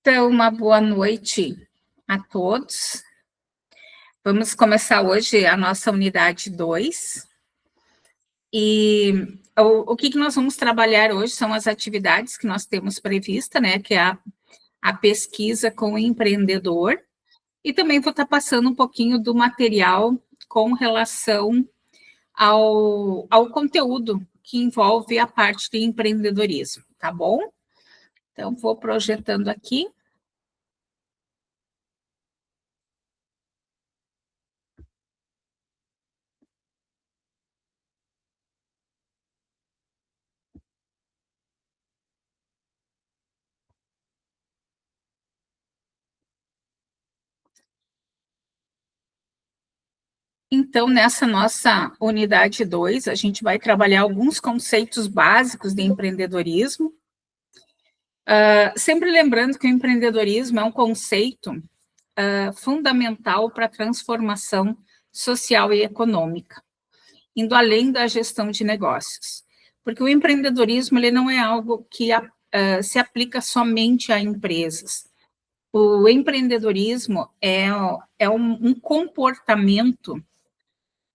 Então, uma boa noite a todos. Vamos começar hoje a nossa unidade 2. E o que nós vamos trabalhar hoje são as atividades que nós temos prevista, né? Que é a pesquisa com o empreendedor. E também vou estar passando um pouquinho do material com relação ao conteúdo que envolve a parte de empreendedorismo, tá bom? Então, vou projetando aqui. Então, nessa nossa unidade 2, a gente vai trabalhar alguns conceitos básicos de empreendedorismo. Sempre lembrando que o empreendedorismo é um conceito fundamental para a transformação social e econômica, indo além da gestão de negócios. Porque o empreendedorismo ele não é algo que se aplica somente a empresas. O empreendedorismo é um comportamento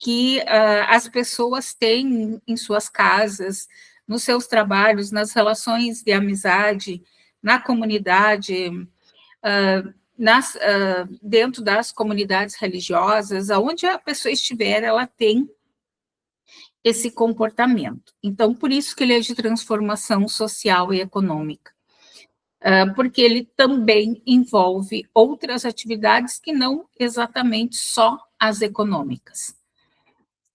que as pessoas têm em suas casas, nos seus trabalhos, nas relações de amizade, na comunidade, dentro das comunidades religiosas, aonde a pessoa estiver, ela tem esse comportamento. Então, por isso que ele é de transformação social e econômica, porque ele também envolve outras atividades que não exatamente só as econômicas.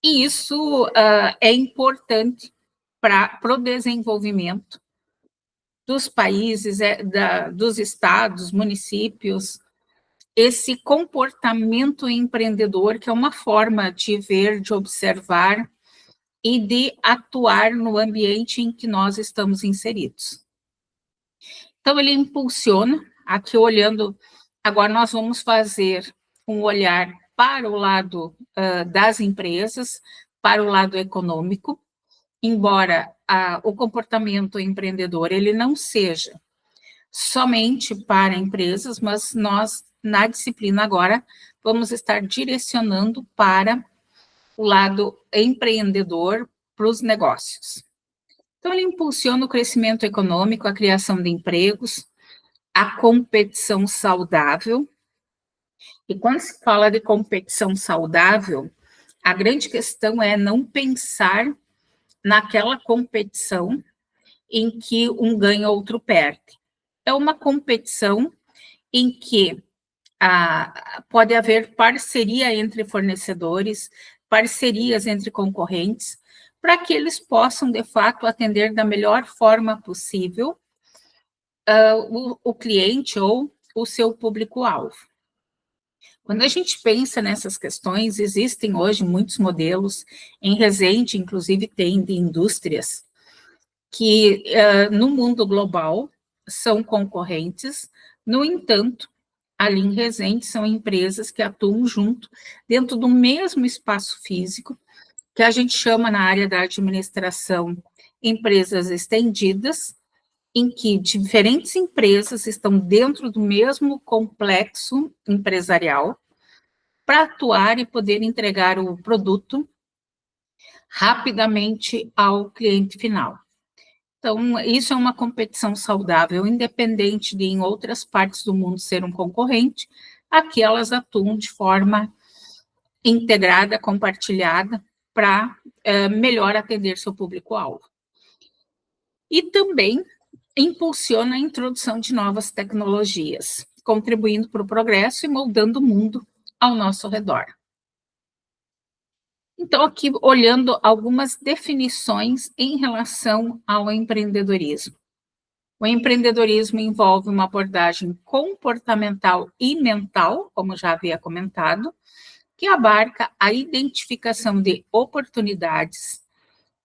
E isso é importante para o desenvolvimento dos países, dos estados, municípios, esse comportamento empreendedor, que é uma forma de ver, de observar e de atuar no ambiente em que nós estamos inseridos. Então, ele impulsiona, aqui olhando, agora nós vamos fazer um olhar para o lado das empresas, para o lado econômico, embora o comportamento empreendedor ele não seja somente para empresas, mas nós, na disciplina agora, vamos estar direcionando para o lado empreendedor, para os negócios. Então, ele impulsiona o crescimento econômico, a criação de empregos, a competição saudável. E quando se fala de competição saudável, a grande questão é não pensar naquela competição em que um ganha, outro perde. É uma competição em que pode haver parceria entre fornecedores, parcerias entre concorrentes, para que eles possam, de fato, atender da melhor forma possível o cliente ou o seu público-alvo. Quando a gente pensa nessas questões, existem hoje muitos modelos, em Resende, inclusive, tem de indústrias, que no mundo global são concorrentes, no entanto, ali em Resende são empresas que atuam junto, dentro do mesmo espaço físico, que a gente chama na área da administração empresas estendidas, em que diferentes empresas estão dentro do mesmo complexo empresarial para atuar e poder entregar o produto rapidamente ao cliente final. Então, isso é uma competição saudável, independente de em outras partes do mundo ser um concorrente, aqui elas atuam de forma integrada, compartilhada, para melhor atender seu público-alvo. E também impulsiona a introdução de novas tecnologias, contribuindo para o progresso e moldando o mundo ao nosso redor. Então, aqui olhando algumas definições em relação ao empreendedorismo. O empreendedorismo envolve uma abordagem comportamental e mental, como já havia comentado, que abarca a identificação de oportunidades,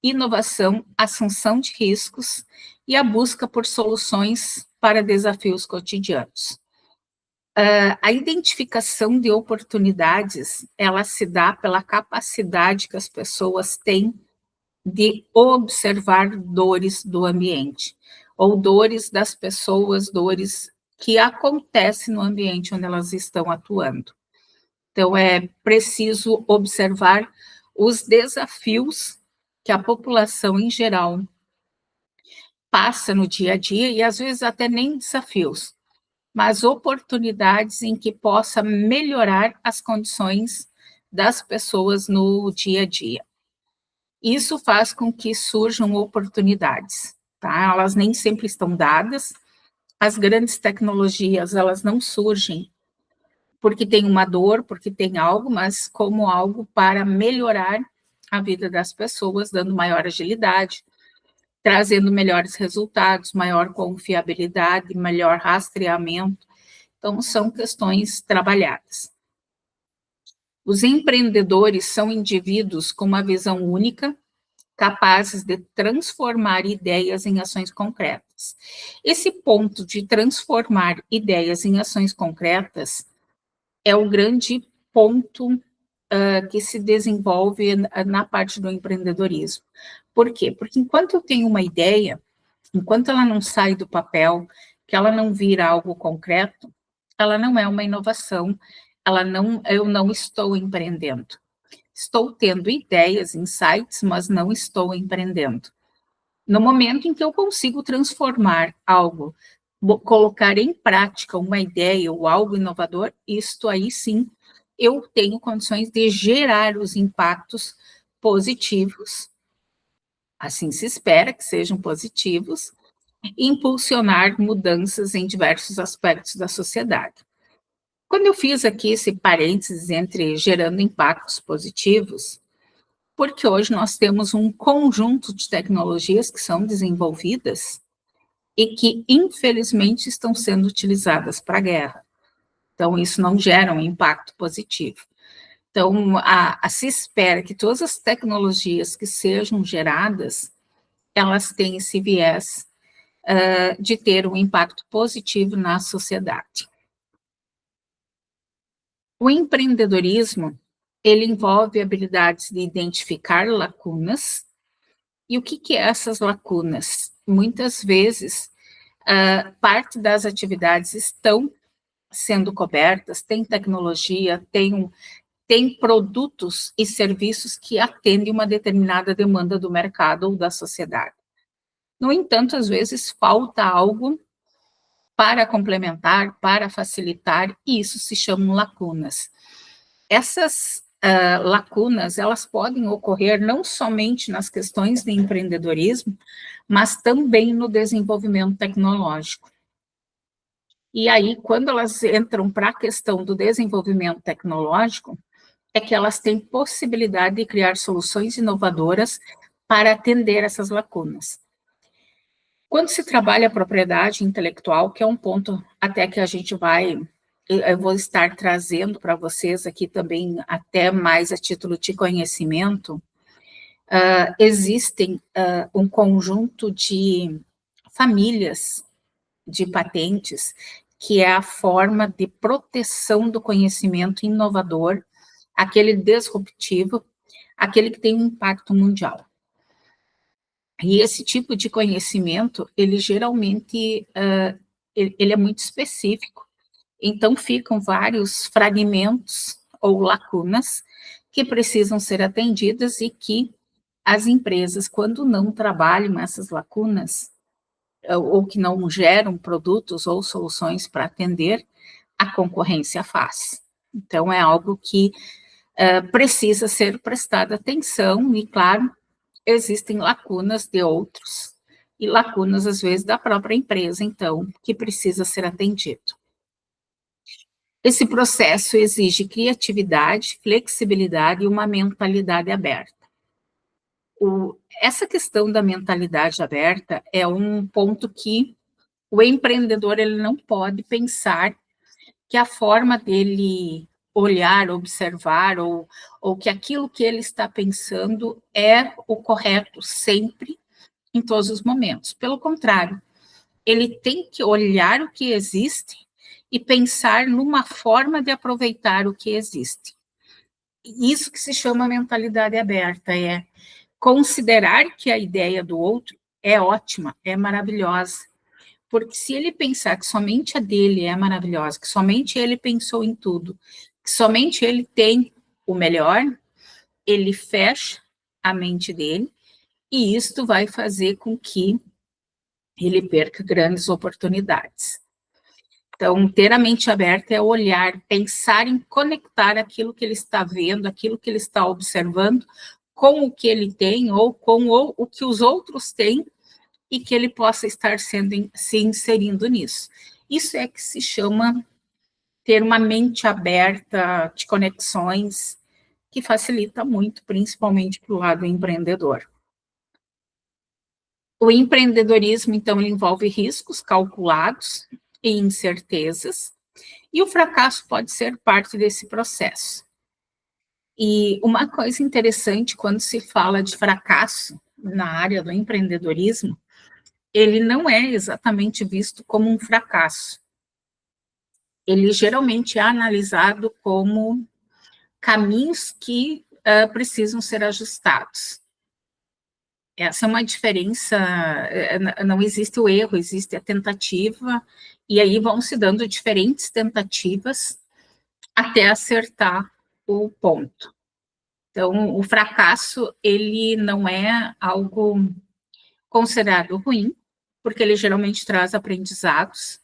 inovação, assunção de riscos e a busca por soluções para desafios cotidianos. A identificação de oportunidades, ela se dá pela capacidade que as pessoas têm de observar dores do ambiente, ou dores das pessoas, dores que acontece no ambiente onde elas estão atuando. Então, é preciso observar os desafios que a população em geral passa no dia a dia, e às vezes até nem desafios, mas oportunidades em que possa melhorar as condições das pessoas no dia a dia. Isso faz com que surjam oportunidades, tá? Elas nem sempre estão dadas. As grandes tecnologias, elas não surgem porque tem uma dor, porque tem algo, mas como algo para melhorar a vida das pessoas, dando maior agilidade, trazendo melhores resultados, maior confiabilidade, melhor rastreamento. Então, são questões trabalhadas. Os empreendedores são indivíduos com uma visão única, capazes de transformar ideias em ações concretas. Esse ponto de transformar ideias em ações concretas é o grande ponto que se desenvolve na parte do empreendedorismo. Por quê? Porque enquanto eu tenho uma ideia, enquanto ela não sai do papel, que ela não vira algo concreto, ela não é uma inovação, eu não estou empreendendo. Estou tendo ideias, insights, mas não estou empreendendo. No momento em que eu consigo transformar algo, colocar em prática uma ideia ou algo inovador, isto aí sim, eu tenho condições de gerar os impactos positivos, assim se espera que sejam positivos, e impulsionar mudanças em diversos aspectos da sociedade. Quando eu fiz aqui esse parênteses entre gerando impactos positivos, porque hoje nós temos um conjunto de tecnologias que são desenvolvidas e que, infelizmente, estão sendo utilizadas para a guerra. Então, isso não gera um impacto positivo. Então, se espera que todas as tecnologias que sejam geradas, elas têm esse viés de ter um impacto positivo na sociedade. O empreendedorismo, ele envolve habilidades de identificar lacunas. E o que é essas lacunas? Muitas vezes, parte das atividades estão sendo cobertas, tem tecnologia, tem produtos e serviços que atendem uma determinada demanda do mercado ou da sociedade. No entanto, às vezes falta algo para complementar, para facilitar, e isso se chamam lacunas. Essas lacunas, elas podem ocorrer não somente nas questões de empreendedorismo, mas também no desenvolvimento tecnológico. E aí, quando elas entram para a questão do desenvolvimento tecnológico, é que elas têm possibilidade de criar soluções inovadoras para atender essas lacunas. Quando se trabalha a propriedade intelectual, que é um ponto até que a gente eu vou estar trazendo para vocês aqui também, até mais a título de conhecimento, existem um conjunto de famílias de patentes, que é a forma de proteção do conhecimento inovador, aquele disruptivo, aquele que tem um impacto mundial. E esse tipo de conhecimento, ele geralmente, ele é muito específico, então ficam vários fragmentos ou lacunas que precisam ser atendidas e que as empresas, quando não trabalham essas lacunas, ou que não geram produtos ou soluções para atender, a concorrência faz. Então, é algo que precisa ser prestada atenção e, claro, existem lacunas de outros e lacunas, às vezes, da própria empresa, então, que precisa ser atendido. Esse processo exige criatividade, flexibilidade e uma mentalidade aberta. Essa questão da mentalidade aberta é um ponto que o empreendedor ele não pode pensar que a forma dele olhar, observar, ou que aquilo que ele está pensando é o correto sempre, em todos os momentos. Pelo contrário, ele tem que olhar o que existe e pensar numa forma de aproveitar o que existe. Isso que se chama mentalidade aberta, é considerar que a ideia do outro é ótima, é maravilhosa, Porque se ele pensar que somente a dele é maravilhosa, que somente ele pensou em tudo, que somente ele tem o melhor, ele fecha a mente dele, e isto vai fazer com que ele perca grandes oportunidades. Então, ter a mente aberta é olhar, pensar em conectar aquilo que ele está vendo, aquilo que ele está observando, com o que ele tem ou com o que os outros têm, e que ele possa estar se inserindo nisso. Isso é que se chama ter uma mente aberta de conexões, que facilita muito, principalmente para o lado empreendedor. O empreendedorismo, então, ele envolve riscos calculados e incertezas, e o fracasso pode ser parte desse processo. E uma coisa interessante quando se fala de fracasso na área do empreendedorismo, ele não é exatamente visto como um fracasso. Ele geralmente é analisado como caminhos que precisam ser ajustados. Essa é uma diferença, não existe o erro, existe a tentativa, e aí vão se dando diferentes tentativas até acertar o ponto. Então, o fracasso, ele não é algo considerado ruim, porque ele geralmente traz aprendizados,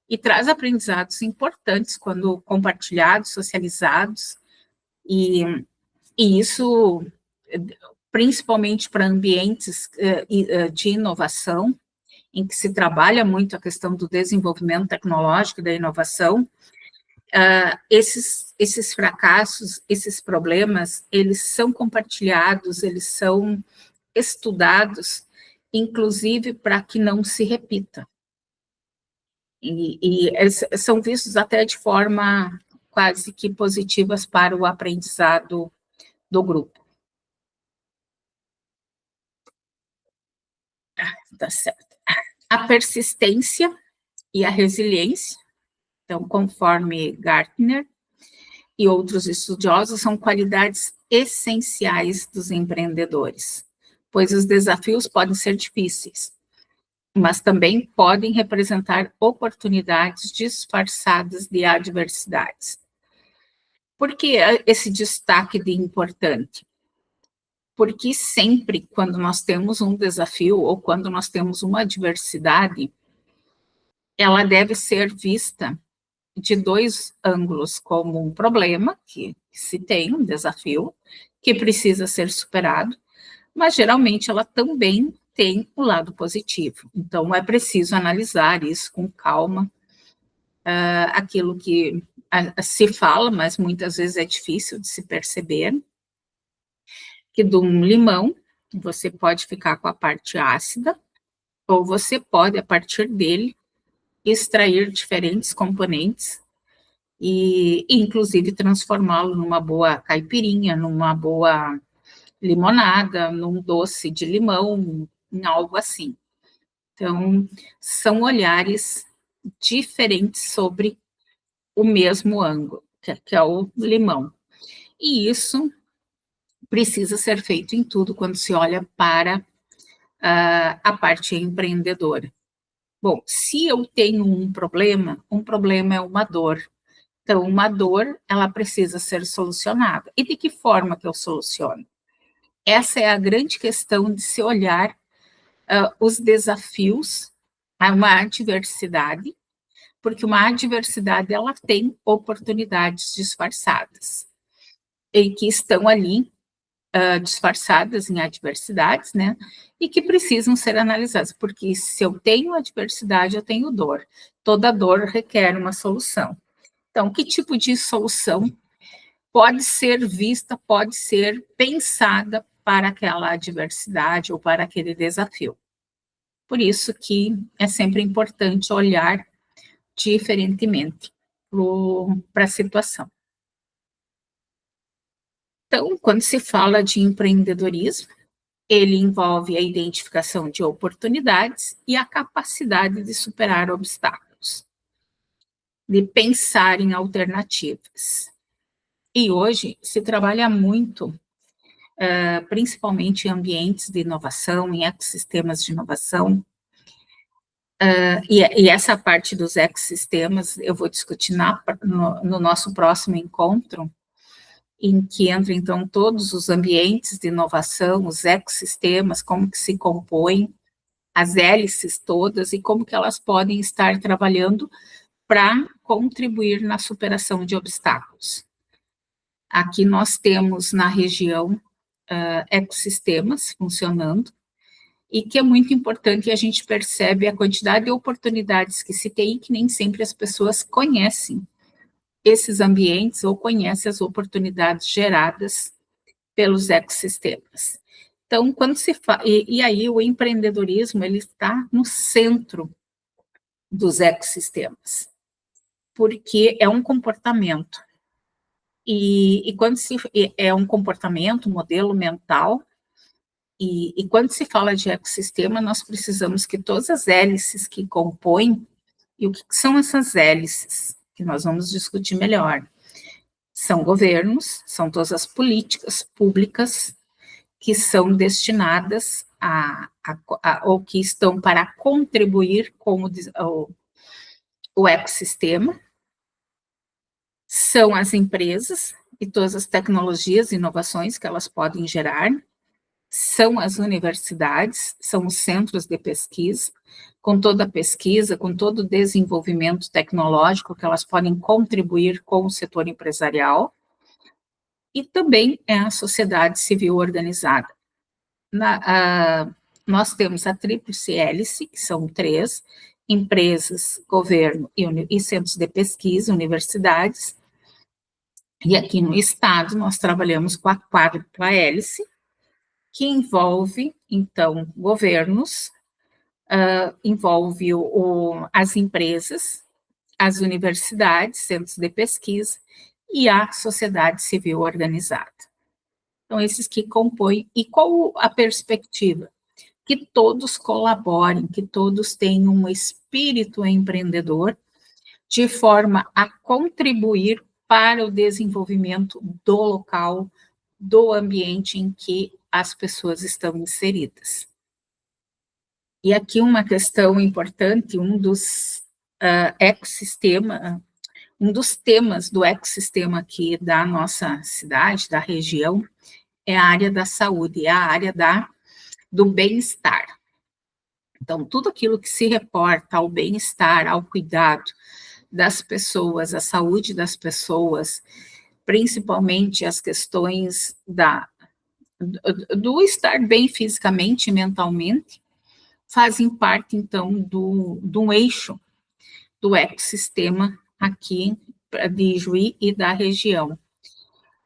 e traz aprendizados importantes quando compartilhados, socializados, e isso principalmente para ambientes de inovação, em que se trabalha muito a questão do desenvolvimento tecnológico e da inovação, esses fracassos, esses problemas, eles são compartilhados, eles são estudados, inclusive para que não se repita. E eles são vistos até de forma quase que positivas para o aprendizado do grupo. Tá certo. A persistência e a resiliência, então, conforme Gartner e outros estudiosos, são qualidades essenciais dos empreendedores, pois os desafios podem ser difíceis, mas também podem representar oportunidades disfarçadas de adversidades. Por que esse destaque de importante? Porque sempre, quando nós temos um desafio ou quando nós temos uma adversidade, ela deve ser vista de dois ângulos, como um problema, que se tem, um desafio, que precisa ser superado, mas geralmente ela também tem o lado positivo. Então, é preciso analisar isso com calma, aquilo que se fala, mas muitas vezes é difícil de se perceber, que de um limão você pode ficar com a parte ácida, ou você pode, a partir dele, extrair diferentes componentes e, inclusive, transformá-lo numa boa caipirinha, numa boa limonada, num doce de limão, em algo assim. Então, são olhares diferentes sobre o mesmo ângulo, que é o limão. E isso precisa ser feito em tudo quando se olha para a parte empreendedora. Bom, se eu tenho um problema é uma dor. Então, uma dor, ela precisa ser solucionada. E de que forma que eu soluciono? Essa é a grande questão de se olhar os desafios, uma adversidade, porque uma adversidade, ela tem oportunidades disfarçadas, e que estão ali disfarçadas em adversidades, né? E que precisam ser analisadas, porque se eu tenho adversidade, eu tenho dor. Toda dor requer uma solução. Então, que tipo de solução pode ser vista, pode ser pensada para aquela adversidade ou para aquele desafio? Por isso que é sempre importante olhar diferentemente para a situação. Então, quando se fala de empreendedorismo, ele envolve a identificação de oportunidades e a capacidade de superar obstáculos, de pensar em alternativas. E hoje se trabalha muito, principalmente em ambientes de inovação, em ecossistemas de inovação, E essa parte dos ecossistemas eu vou discutir no nosso próximo encontro, em que entram, então, todos os ambientes de inovação, os ecossistemas, como que se compõem, as hélices todas e como que elas podem estar trabalhando para contribuir na superação de obstáculos. Aqui nós temos na região ecossistemas funcionando, e que é muito importante, e a gente percebe a quantidade de oportunidades que se tem, que nem sempre as pessoas conhecem esses ambientes ou conhecem as oportunidades geradas pelos ecossistemas. Então, quando se fala, e aí o empreendedorismo, ele está no centro dos ecossistemas, porque é um comportamento, e quando se é um comportamento, um modelo mental, e quando se fala de ecossistema, nós precisamos que todas as hélices que compõem, e o que são essas hélices, que nós vamos discutir melhor, são governos, são todas as políticas públicas que são destinadas ou que estão para contribuir com o ecossistema, são as empresas e todas as tecnologias e inovações que elas podem gerar, são as universidades, são os centros de pesquisa, com toda a pesquisa, com todo o desenvolvimento tecnológico que elas podem contribuir com o setor empresarial, e também é a sociedade civil organizada. Nós temos a tríplice hélice, que são 3, empresas, governo e centros de pesquisa, universidades, e aqui no estado nós trabalhamos com a quádrupla hélice, que envolve, então, governos, envolve as empresas, as universidades, centros de pesquisa e a sociedade civil organizada. Então, esses que compõem. E qual a perspectiva? Que todos colaborem, que todos tenham um espírito empreendedor, de forma a contribuir para o desenvolvimento do local, do ambiente em que as pessoas estão inseridas. E aqui uma questão importante, um dos um dos temas do ecossistema aqui da nossa cidade, da região, é a área da saúde, é a área do bem-estar. Então, tudo aquilo que se reporta ao bem-estar, ao cuidado das pessoas, à saúde das pessoas, principalmente as questões do estar bem fisicamente e mentalmente, fazem parte, então, de um eixo do ecossistema aqui de Juí e da região.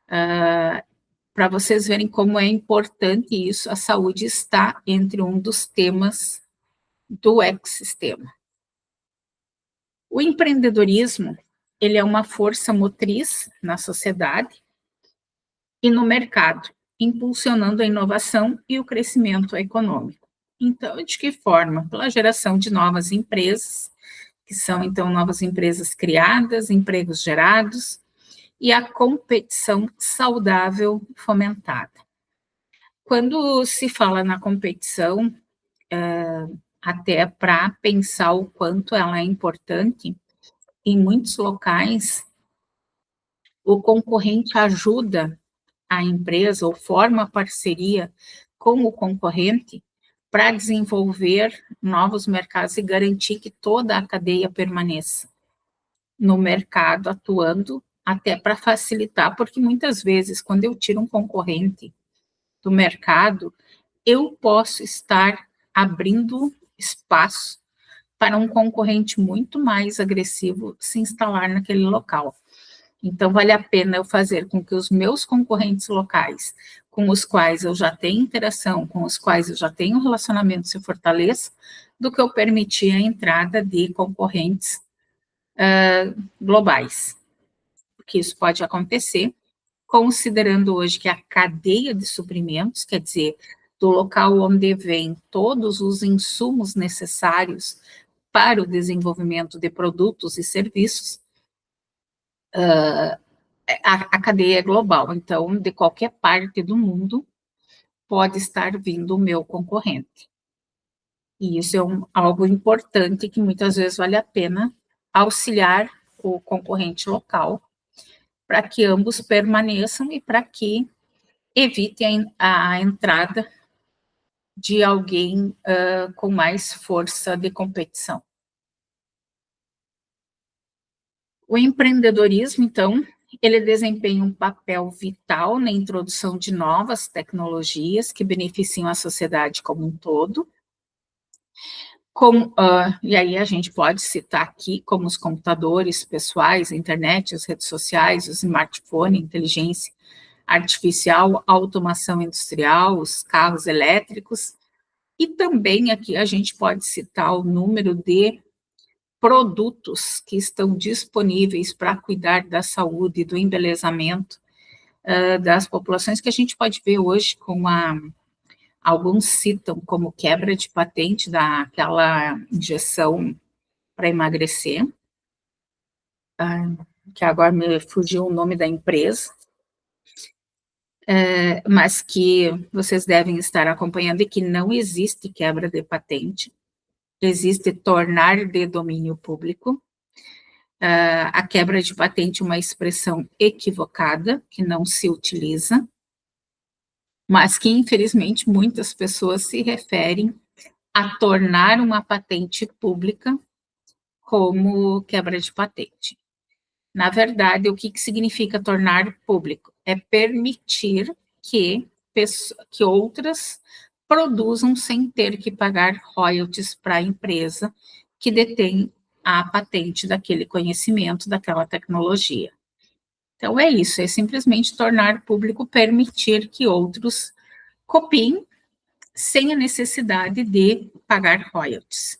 Para vocês verem como é importante isso, a saúde está entre um dos temas do ecossistema. O empreendedorismo, ele é uma força motriz na sociedade e no mercado, impulsionando a inovação e o crescimento econômico. Então, de que forma? Pela geração de novas empresas, que são, então, novas empresas criadas, empregos gerados, e a competição saudável fomentada. Quando se fala na competição, até para pensar o quanto ela é importante, em muitos locais, o concorrente ajuda a empresa ou forma parceria com o concorrente para desenvolver novos mercados e garantir que toda a cadeia permaneça no mercado atuando, até para facilitar, porque muitas vezes, quando eu tiro um concorrente do mercado, eu posso estar abrindo espaço para um concorrente muito mais agressivo se instalar naquele local. Então, vale a pena eu fazer com que os meus concorrentes locais, com os quais eu já tenho interação, com os quais eu já tenho relacionamento, se fortaleça, do que eu permitir a entrada de concorrentes globais. Porque isso pode acontecer, considerando hoje que a cadeia de suprimentos, quer dizer, do local onde vêm todos os insumos necessários para o desenvolvimento de produtos e serviços, a cadeia é global, então, de qualquer parte do mundo, pode estar vindo o meu concorrente. E isso é algo importante que muitas vezes vale a pena auxiliar o concorrente local para que ambos permaneçam e para que evitem a entrada de alguém com mais força de competição. O empreendedorismo, então, ele desempenha um papel vital na introdução de novas tecnologias que beneficiam a sociedade como um todo, e aí a gente pode citar aqui como os computadores pessoais, a internet, as redes sociais, o smartphone, inteligência artificial, automação industrial, os carros elétricos, e também aqui a gente pode citar o número de produtos que estão disponíveis para cuidar da saúde e do embelezamento das populações, que a gente pode ver hoje com alguns citam como quebra de patente daquela injeção para emagrecer, que agora me fugiu o nome da empresa, mas que vocês devem estar acompanhando e que não existe quebra de patente, existe tornar de domínio público. A quebra de patente é uma expressão equivocada, que não se utiliza, mas que, infelizmente, muitas pessoas se referem a tornar uma patente pública como quebra de patente. Na verdade, o que significa tornar público? É permitir que outras produzam sem ter que pagar royalties para a empresa que detém a patente daquele conhecimento, daquela tecnologia. Então, é isso, é simplesmente tornar público, permitir que outros copiem sem a necessidade de pagar royalties.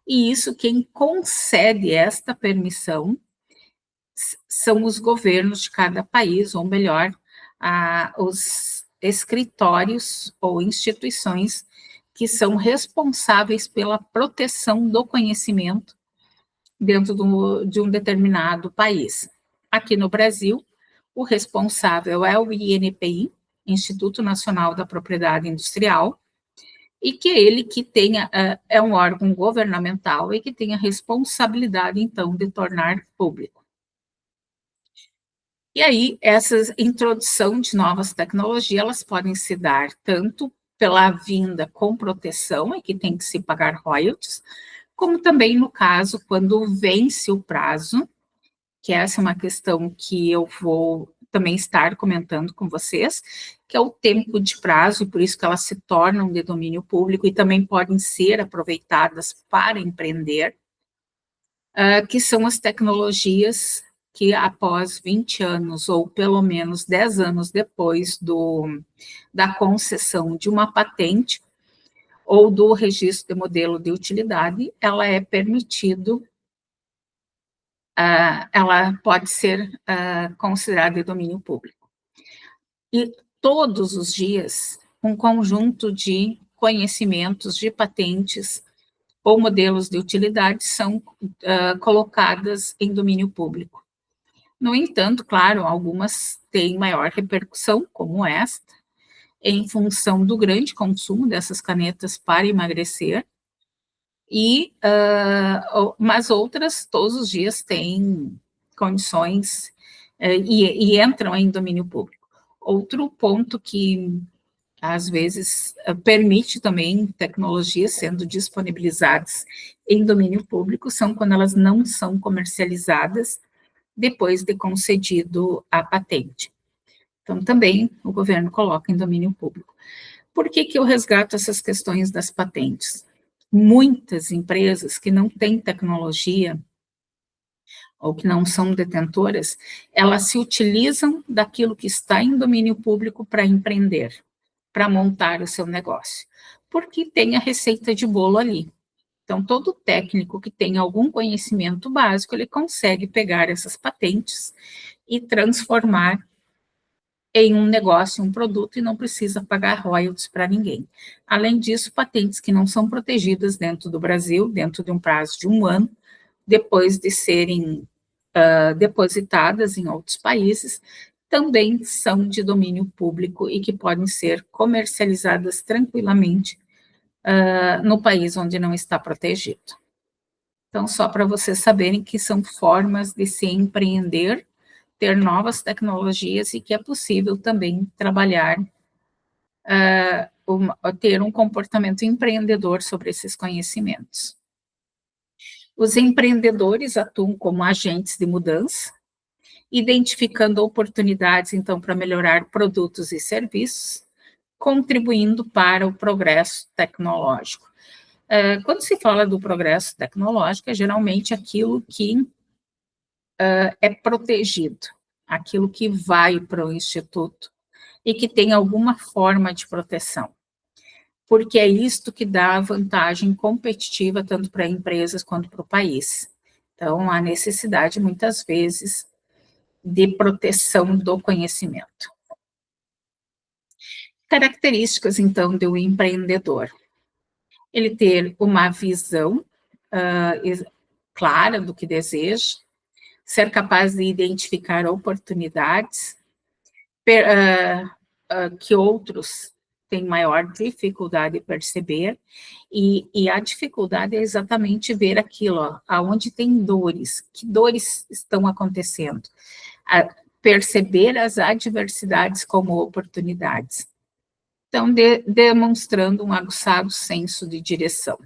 E isso, quem concede esta permissão são os governos de cada país, ou melhor, os escritórios ou instituições que são responsáveis pela proteção do conhecimento dentro de um determinado país. Aqui no Brasil, o responsável é o INPI, Instituto Nacional da Propriedade Industrial, e que ele que tenha, é um órgão governamental e que tem a responsabilidade, então, de tornar público. E aí, essa introdução de novas tecnologias, elas podem se dar tanto pela vinda com proteção, e que tem que se pagar royalties, como também no caso, quando vence o prazo, que essa é uma questão que eu vou também estar comentando com vocês, que é o tempo de prazo, e por isso que elas se tornam de domínio público e também podem ser aproveitadas para empreender, que são as tecnologias que após 20 anos, ou pelo menos 10 anos depois da concessão de uma patente, ou do registro de modelo de utilidade, ela é permitido, ela pode ser considerada de domínio público. E todos os dias, um conjunto de conhecimentos, de patentes ou modelos de utilidade são colocadas em domínio público. No entanto, claro, algumas têm maior repercussão, como esta, em função do grande consumo dessas canetas para emagrecer, mas outras todos os dias têm condições e entram em domínio público. Outro ponto que às vezes permite também tecnologias sendo disponibilizadas em domínio público são quando elas não são comercializadas depois de concedido a patente. Então, também o governo coloca em domínio público. Por que eu resgato essas questões das patentes? Muitas empresas que não têm tecnologia ou que não são detentoras, elas se utilizam daquilo que está em domínio público para empreender, para montar o seu negócio, porque tem a receita de bolo ali. Então, todo técnico que tem algum conhecimento básico, ele consegue pegar essas patentes e transformar em um negócio, um produto, e não precisa pagar royalties para ninguém. Além disso, patentes que não são protegidas dentro do Brasil, dentro de um prazo de 1 ano, depois de serem depositadas em outros países, também são de domínio público e que podem ser comercializadas tranquilamente no país onde não está protegido. Então, só para vocês saberem que são formas de se empreender, ter novas tecnologias e que é possível também trabalhar, ter um comportamento empreendedor sobre esses conhecimentos. Os empreendedores atuam como agentes de mudança, identificando oportunidades, então, para melhorar produtos e serviços, contribuindo para o progresso tecnológico. Quando se fala do progresso tecnológico, é geralmente aquilo que é protegido, aquilo que vai para o instituto e que tem alguma forma de proteção, porque é isto que dá vantagem competitiva tanto para empresas quanto para o país. Então, há necessidade, muitas vezes, de proteção do conhecimento. Características, então, do empreendedor. Ele ter uma visão clara do que deseja, ser capaz de identificar oportunidades que outros têm maior dificuldade de perceber, e a dificuldade é exatamente ver aquilo, aonde tem dores, que dores estão acontecendo, perceber as adversidades como oportunidades. Então, demonstrando um aguçado senso de direção.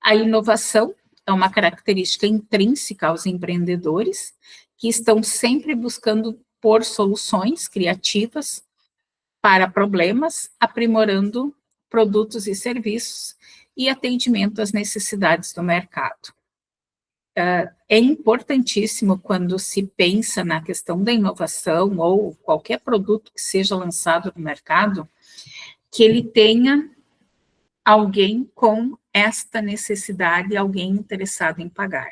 A inovação é uma característica intrínseca aos empreendedores, que estão sempre buscando por soluções criativas para problemas, aprimorando produtos e serviços e atendimento às necessidades do mercado. É importantíssimo, quando se pensa na questão da inovação ou qualquer produto que seja lançado no mercado, que ele tenha alguém com esta necessidade, alguém interessado em pagar.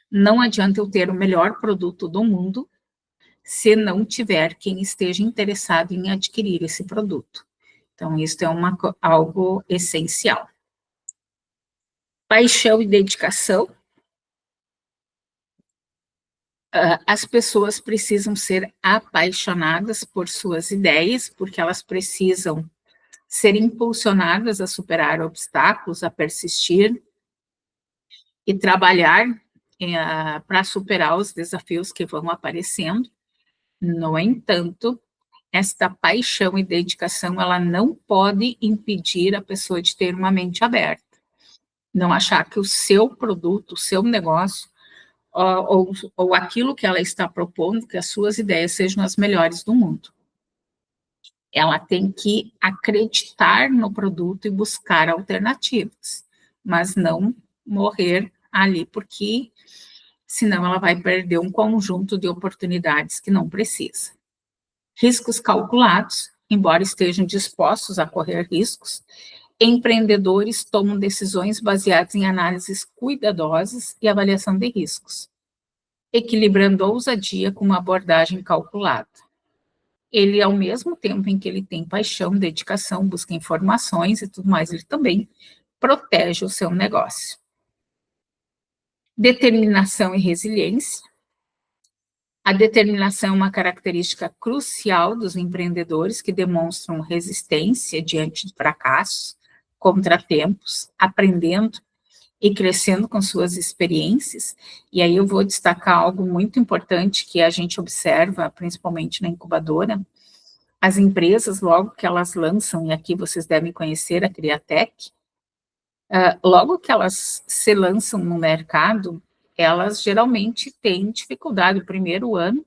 Não adianta eu ter o melhor produto do mundo se não tiver quem esteja interessado em adquirir esse produto. Então, isso é algo essencial. Paixão e dedicação. As pessoas precisam ser apaixonadas por suas ideias, porque elas precisam ser impulsionadas a superar obstáculos, a persistir e trabalhar para superar os desafios que vão aparecendo. No entanto, esta paixão e dedicação, ela não pode impedir a pessoa de ter uma mente aberta. Não achar que o seu produto, o seu negócio, ou aquilo que ela está propondo, que as suas ideias sejam as melhores do mundo. Ela tem que acreditar no produto e buscar alternativas, mas não morrer ali, porque senão ela vai perder um conjunto de oportunidades que não precisa. Riscos calculados, embora estejam dispostos a correr riscos, empreendedores tomam decisões baseadas em análises cuidadosas e avaliação de riscos, equilibrando a ousadia com uma abordagem calculada. Ele, ao mesmo tempo em que ele tem paixão, dedicação, busca informações e tudo mais, ele também protege o seu negócio. Determinação e resiliência. A determinação é uma característica crucial dos empreendedores que demonstram resistência diante de fracassos, contratempos, aprendendo e crescendo com suas experiências. E aí eu vou destacar algo muito importante que a gente observa, principalmente na incubadora. As empresas, logo que elas lançam, e aqui vocês devem conhecer a Criatec, logo que elas se lançam no mercado, elas geralmente têm dificuldade. O primeiro ano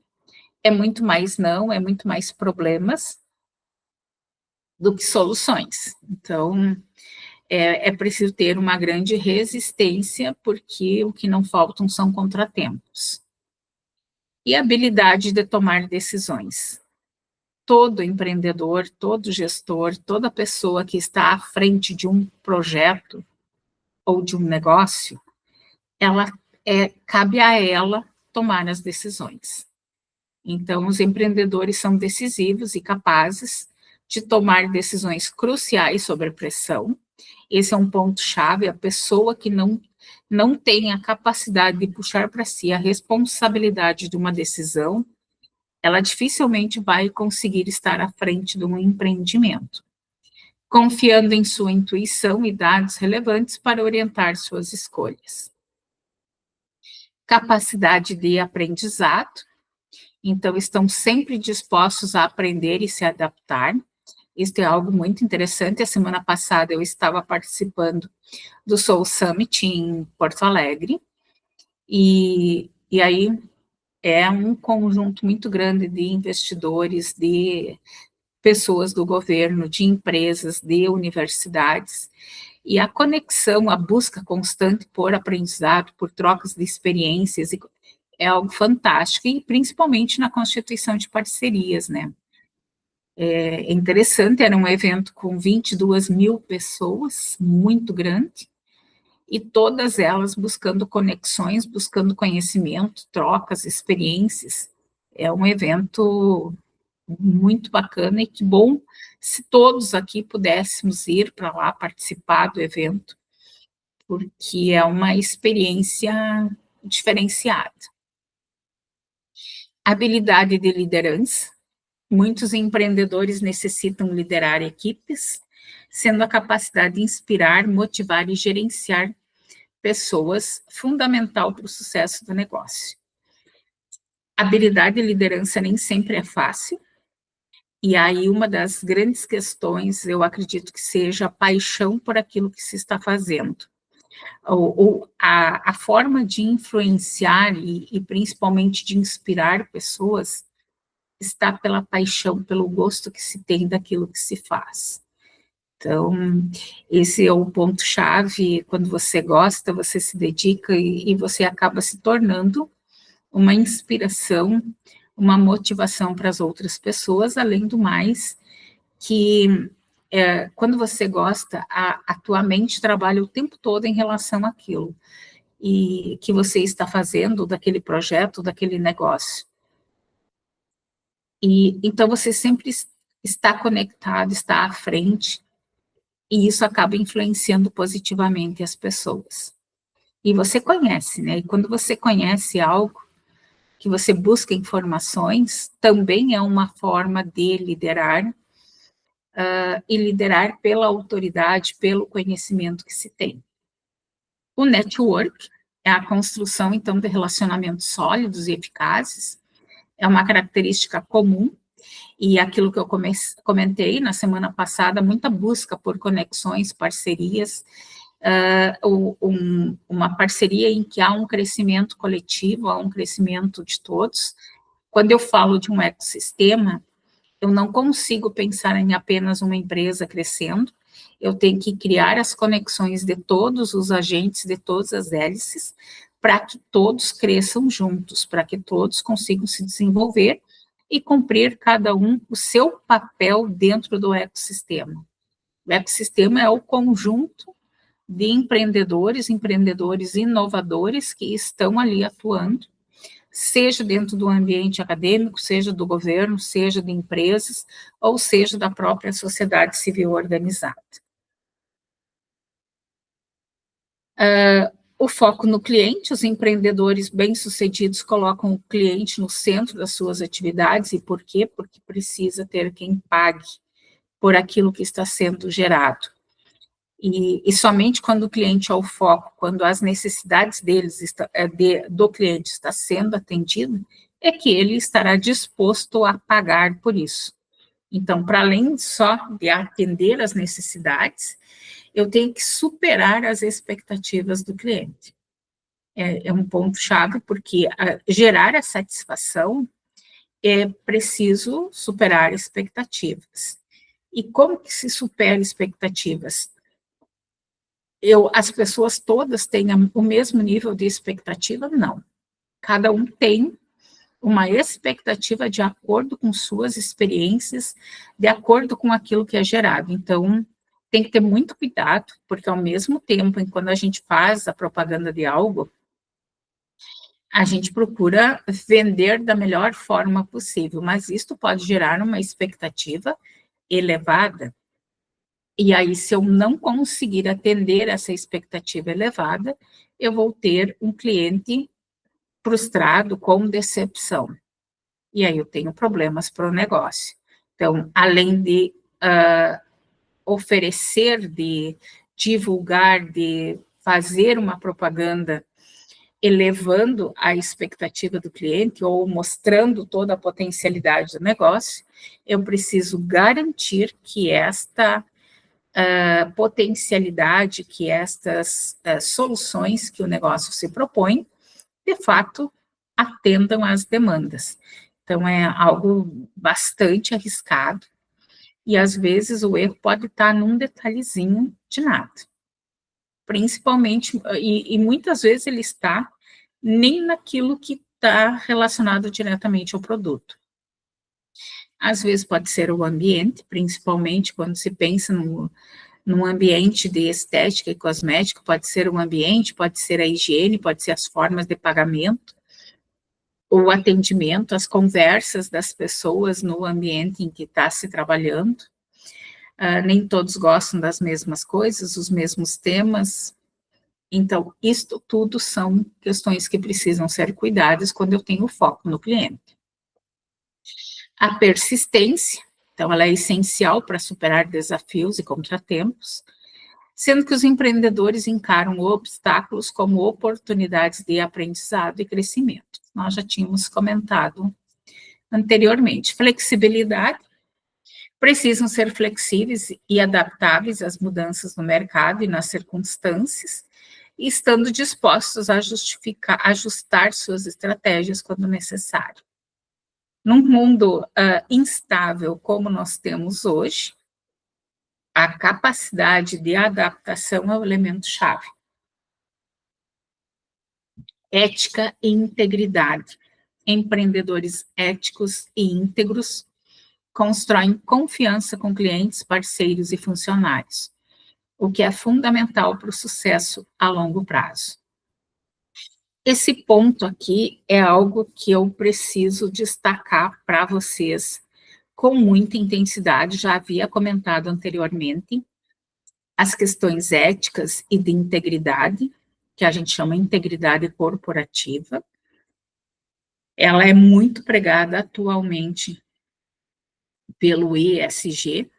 é muito mais não, é muito mais problemas do que soluções. Então, é preciso ter uma grande resistência, porque o que não faltam são contratempos. E a habilidade de tomar decisões. Todo empreendedor, todo gestor, toda pessoa que está à frente de um projeto ou de um negócio, cabe a ela tomar as decisões. Então, os empreendedores são decisivos e capazes de tomar decisões cruciais sob pressão. Esse é um ponto-chave. A pessoa que não tem a capacidade de puxar para si a responsabilidade de uma decisão, ela dificilmente vai conseguir estar à frente de um empreendimento. confiando em sua intuição e dados relevantes para orientar suas escolhas. Capacidade de aprendizado, então estão sempre dispostos a aprender e se adaptar. Isso é algo muito interessante. A semana passada eu estava participando do Soul Summit em Porto Alegre, e aí é um conjunto muito grande de investidores, de pessoas do governo, de empresas, de universidades, e a conexão, a busca constante por aprendizado, por trocas de experiências, é algo fantástico, e principalmente na constituição de parcerias, né? É interessante, era um evento com 22 mil pessoas, muito grande, e todas elas buscando conexões, buscando conhecimento, trocas, experiências. É um evento muito bacana, e que bom se todos aqui pudéssemos ir para lá participar do evento, porque é uma experiência diferenciada. Habilidade de liderança. Muitos empreendedores necessitam liderar equipes, sendo a capacidade de inspirar, motivar e gerenciar pessoas fundamental para o sucesso do negócio. Habilidade de liderança nem sempre é fácil, e aí uma das grandes questões, eu acredito que seja a paixão por aquilo que se está fazendo. Ou a forma de influenciar e principalmente de inspirar pessoas está pela paixão, pelo gosto que se tem daquilo que se faz. Então, esse é o ponto-chave. Quando você gosta, você se dedica e você acaba se tornando uma inspiração, uma motivação para as outras pessoas, além do mais, que quando você gosta, a tua mente trabalha o tempo todo em relação àquilo e que você está fazendo, daquele projeto, daquele negócio. E então você sempre está conectado, está à frente, e isso acaba influenciando positivamente as pessoas. E você conhece, né? E quando você conhece algo, que você busca informações, também é uma forma de liderar, e liderar pela autoridade, pelo conhecimento que se tem. O network é a construção, então, de relacionamentos sólidos e eficazes, é uma característica comum, e aquilo que eu comentei na semana passada, muita busca por conexões, parcerias, uma parceria em que há um crescimento coletivo, há um crescimento de todos. Quando eu falo de um ecossistema, eu não consigo pensar em apenas uma empresa crescendo, eu tenho que criar as conexões de todos os agentes, de todas as hélices, para que todos cresçam juntos, para que todos consigam se desenvolver e cumprir cada um o seu papel dentro do ecossistema. O ecossistema é o conjunto de empreendedores, empreendedores inovadores que estão ali atuando, seja dentro do ambiente acadêmico, seja do governo, seja de empresas, ou seja da própria sociedade civil organizada. O foco no cliente, os empreendedores bem-sucedidos colocam o cliente no centro das suas atividades. E por quê? Porque precisa ter quem pague por aquilo que está sendo gerado. E somente quando o cliente é o foco, quando as necessidades do cliente está sendo atendido, é que ele estará disposto a pagar por isso. Então, para além só de atender as necessidades, eu tenho que superar as expectativas do cliente. É um ponto-chave, porque gerar a satisfação é preciso superar expectativas. E como que se supera expectativas? As pessoas todas têm o mesmo nível de expectativa? Não. Cada um tem uma expectativa de acordo com suas experiências, de acordo com aquilo que é gerado. Então, tem que ter muito cuidado, porque ao mesmo tempo, quando a gente faz a propaganda de algo, a gente procura vender da melhor forma possível, mas isto pode gerar uma expectativa elevada. E aí, se eu não conseguir atender essa expectativa elevada, eu vou ter um cliente frustrado, com decepção. E aí eu tenho problemas para o negócio. Então, além de oferecer, de divulgar, de fazer uma propaganda elevando a expectativa do cliente ou mostrando toda a potencialidade do negócio, eu preciso garantir que esta potencialidade, que estas soluções que o negócio se propõe, de fato, atendam às demandas. Então, é algo bastante arriscado, e às vezes o erro pode estar num detalhezinho de nada. Principalmente, e muitas vezes ele está nem naquilo que está relacionado diretamente ao produto. Às vezes pode ser o ambiente, principalmente quando se pensa num ambiente de estética e cosmética, pode ser o ambiente, pode ser a higiene, pode ser as formas de pagamento, o atendimento, as conversas das pessoas no ambiente em que está se trabalhando. Nem todos gostam das mesmas coisas, os mesmos temas. Então, isto tudo são questões que precisam ser cuidadas quando eu tenho foco no cliente. A persistência, então, ela é essencial para superar desafios e contratempos, sendo que os empreendedores encaram obstáculos como oportunidades de aprendizado e crescimento. Nós já tínhamos comentado anteriormente. Flexibilidade, precisam ser flexíveis e adaptáveis às mudanças no mercado e nas circunstâncias, e estando dispostos a ajustar suas estratégias quando necessário. Num mundo instável como nós temos hoje, a capacidade de adaptação é o elemento-chave. Ética e integridade. Empreendedores éticos e íntegros constroem confiança com clientes, parceiros e funcionários, o que é fundamental para o sucesso a longo prazo. Esse ponto aqui é algo que eu preciso destacar para vocês com muita intensidade, já havia comentado anteriormente, as questões éticas e de integridade, que a gente chama integridade corporativa. Ela é muito pregada atualmente pelo ESG,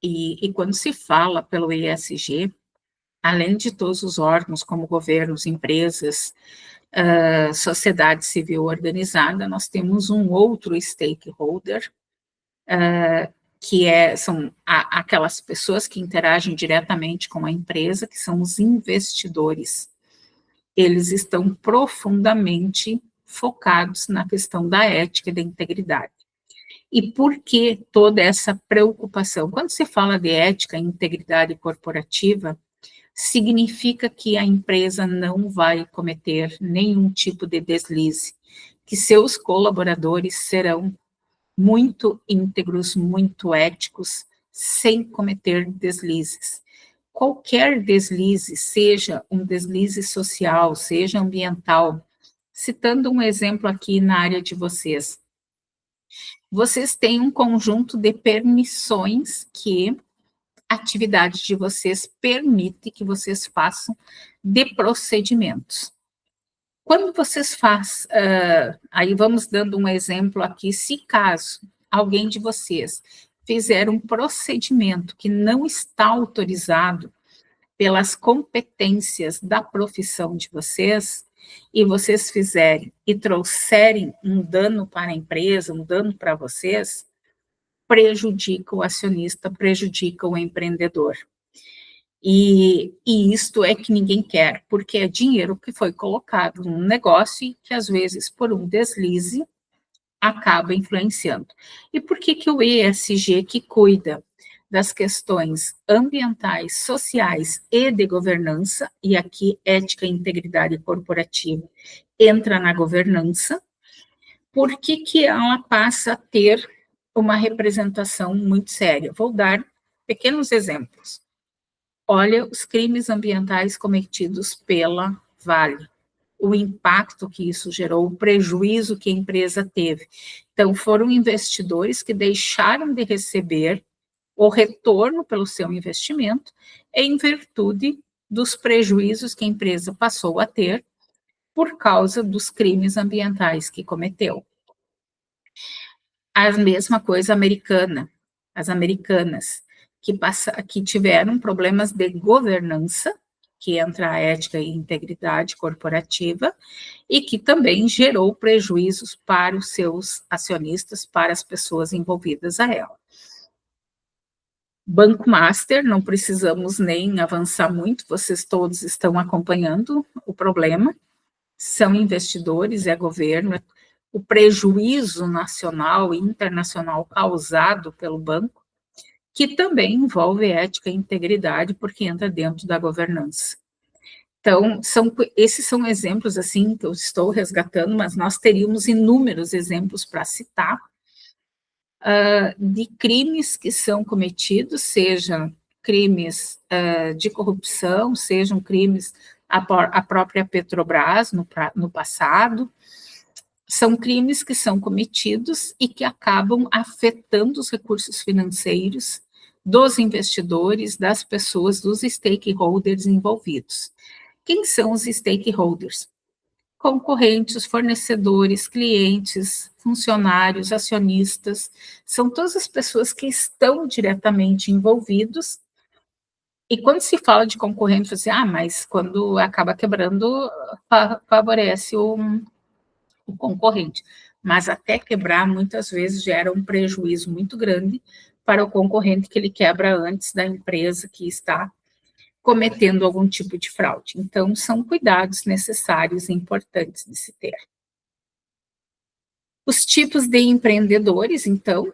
e quando se fala pelo ESG, além de todos os órgãos, como governos, empresas, sociedade civil organizada, nós temos um outro stakeholder, que são aquelas pessoas que interagem diretamente com a empresa, que são os investidores. Eles estão profundamente focados na questão da ética e da integridade. E por que toda essa preocupação? Quando se fala de ética e integridade corporativa, significa que a empresa não vai cometer nenhum tipo de deslize, que seus colaboradores serão muito íntegros, muito éticos, sem cometer deslizes. Qualquer deslize, seja um deslize social, seja ambiental, citando um exemplo aqui na área de vocês, vocês têm um conjunto de permissões que a atividade de vocês permite que vocês façam de procedimentos. Quando vocês fazem, aí vamos dando um exemplo aqui, se caso alguém de vocês fizer um procedimento que não está autorizado pelas competências da profissão de vocês, e vocês fizerem e trouxerem um dano para a empresa, um dano para vocês, prejudica o acionista, prejudica o empreendedor. E isto é que ninguém quer, porque é dinheiro que foi colocado num negócio e que, às vezes, por um deslize, acaba influenciando. E por que o ESG, que cuida das questões ambientais, sociais e de governança, e aqui ética e integridade corporativa entra na governança, por que ela passa a ter uma representação muito séria? Vou dar pequenos exemplos. Olha os crimes ambientais cometidos pela Vale, o impacto que isso gerou, o prejuízo que a empresa teve. Então, foram investidores que deixaram de receber o retorno pelo seu investimento em virtude dos prejuízos que a empresa passou a ter por causa dos crimes ambientais que cometeu. A mesma coisa americana, as americanas, que tiveram problemas de governança, que entra a ética e integridade corporativa, e que também gerou prejuízos para os seus acionistas, para as pessoas envolvidas a ela. Banco Master, não precisamos nem avançar muito, vocês todos estão acompanhando o problema, são investidores, é governo, o prejuízo nacional e internacional causado pelo banco, que também envolve ética e integridade, porque entra dentro da governança. Então, esses são exemplos, assim, que eu estou resgatando, mas nós teríamos inúmeros exemplos para citar, de crimes que são cometidos, sejam crimes de corrupção, sejam crimes a própria Petrobras no passado, são crimes que são cometidos e que acabam afetando os recursos financeiros dos investidores, das pessoas, dos stakeholders envolvidos. Quem são os stakeholders? Concorrentes, fornecedores, clientes, funcionários, acionistas, são todas as pessoas que estão diretamente envolvidos. E quando se fala de concorrente, você, mas quando acaba quebrando, favorece o concorrente. Mas até quebrar, muitas vezes, gera um prejuízo muito grande para o concorrente que ele quebra antes da empresa que está cometendo algum tipo de fraude. Então, são cuidados necessários e importantes de se ter. Os tipos de empreendedores, então,